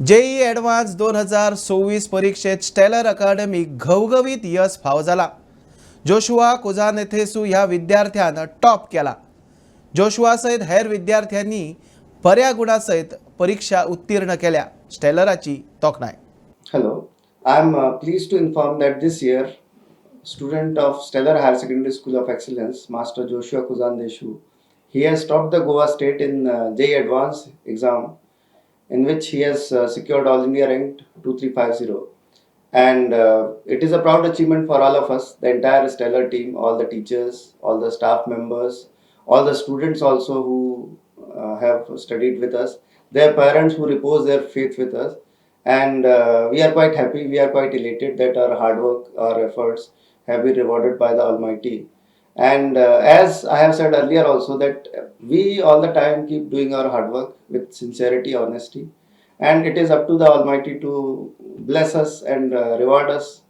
JEE advance 2024 परीक्षेत stellar अकादमी घवघवीत यश फाव झाला. जोशुआ कुझानेथेसू ह्या विद्यार्थ्यानं टॉप केला. जोशुआसहित हेर विद्यार्थ्यांनी बऱ्या गुणासहित परीक्षा उत्तीर्ण केल्या. स्टेलराची तोखणाय. Hello, I'm pleased to inform that this year, student of Stellar Higher Secondary School of Excellence, Master Joshua Kuzan Deshu, he has topped the Goa State in JEE Advanced exam, in which he has secured All India ranked 2350. And it is a proud achievement for all of us, the entire Stellar team, all the teachers, all the staff members, all the students also who have studied with us, their parents who repose their faith with us. And we are quite happy, we are quite elated that our hard work, our efforts have been rewarded by the Almighty. And as I have said earlier also, that we all the time keep doing our hard work with sincerity, honesty, and it is up to the Almighty to bless us and reward us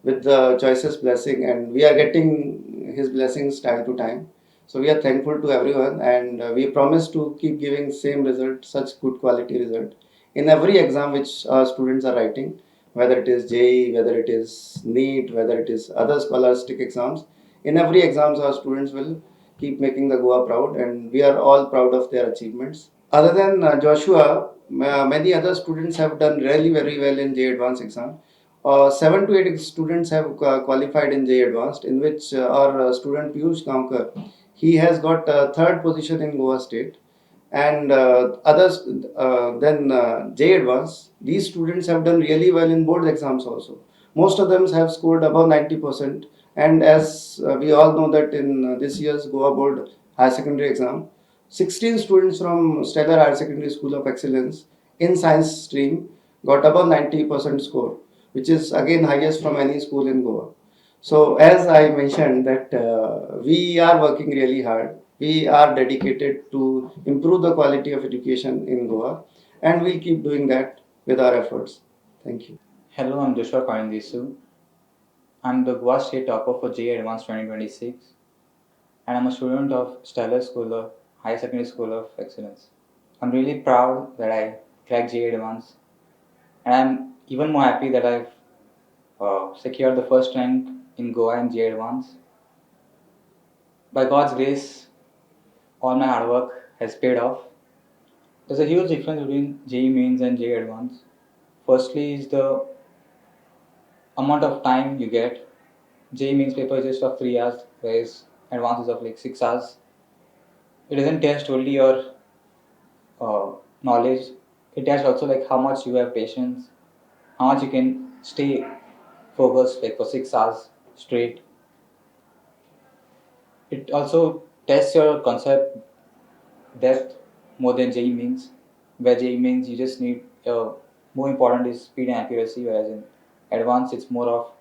with the choicest blessing, and we are getting His blessings time to time. So we are thankful to everyone, and we promise to keep giving same result, such good quality result in every exam which our students are writing, whether it is JEE, whether it is NEET, whether it is other scholastic exams. In every exams, our students will keep making the Goa proud, and we are all proud of their achievements. Other than Joshua, many other students have done really very well in JEE Advanced exam. 7 to 8 students have qualified in JEE Advanced, in which our student Piyush Kamkar, he has got third position in Goa State. And others, then JEE Advanced, these students have done really well in board exams also. Most of them have scored above 90%. And as we all know that in this year's Goa Board Higher Secondary exam, 16 students from Stellar Higher Secondary School of Excellence in science stream got above 90% score, which is again highest from any school in Goa. So as I mentioned that we are working really hard. We are dedicated to improve the quality of education in Goa, and we'll keep doing that with our efforts. Thank you. Hello, I'm Joshua Koindisu. I'm the Goa State topper for JEE Advanced 2026, and I'm a student of Stellar School of High Secondary School of Excellence. I'm really proud that I cracked JEE Advanced, and I'm even more happy that I've secured the first rank in Goa in JEE Advanced. By God's grace, all my hard work has paid off. There's a huge difference between JEE Mains and JEE Advanced. Firstly, is the amount of time you get. JEE Mains paper is just of 3 hours, whereas Advanced is of like 6 hours. It doesn't test only your knowledge. It tests also like how much you have patience, how much you can stay focused like for 6 hours straight. It also tests your concept depth more than JEE Mains, where JEE Mains you just need more important is speed and accuracy, whereas in Advanced it's more of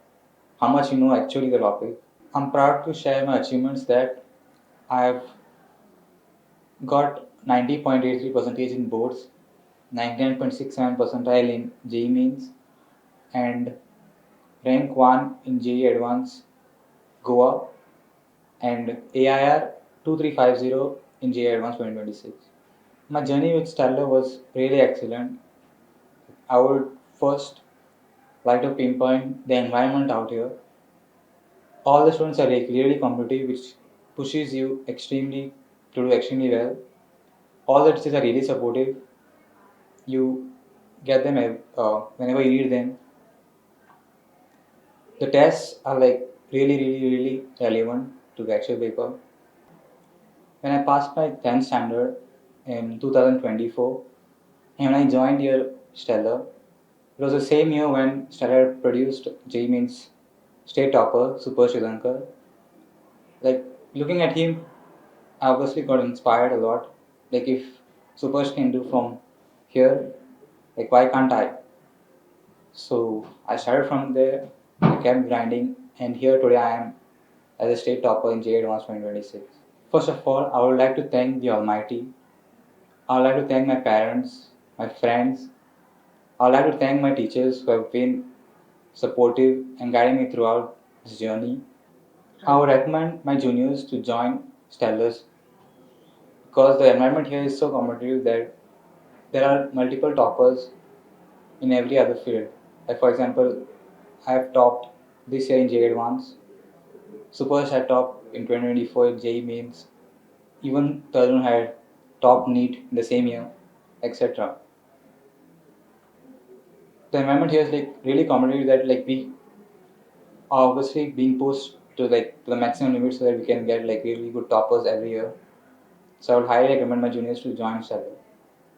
how much you know actually the topic. I'm proud to share my achievements that I've got 90.83 percentage in boards, 99.67 percentile in JEE Mains, and rank 1 in JEE Advanced Goa, and AIR 2350 in JEE Advanced 2026. My journey with Stellar was really excellent. I would first like to pinpoint the environment out here. All the students are like really competitive, which pushes you extremely to do extremely well. All the teachers are really supportive. You get them whenever you need them. The tests are like really relevant to the actual paper. When I passed my 10th standard in 2024, and when I joined here Stellar, it was the same year when Stellar produced JEE Mains state topper Super Sri Lanka. Like looking at him, I obviously got inspired a lot. Like if Super can do from here, like why can't I? So I started from there, I kept grinding, and here today I am as a state topper in JEE Advanced 2026. First of all, I would like to thank the Almighty. I would like to thank my parents, my friends. I would like to thank my teachers who have been supportive and guiding me throughout this journey. I would recommend my juniors to join Stellars because the environment here is so competitive that there are multiple toppers in every other field. Like for example, I have topped this year in JEE Advance. Supersh had topped in 2024 in JEE Mains. Even Tarun had top NEET in the same year, etc. The environment here is like really competitive that like we are obviously being pushed to like to the maximum limit so that we can get like really good toppers every year. So I would highly recommend my juniors to join Stellar.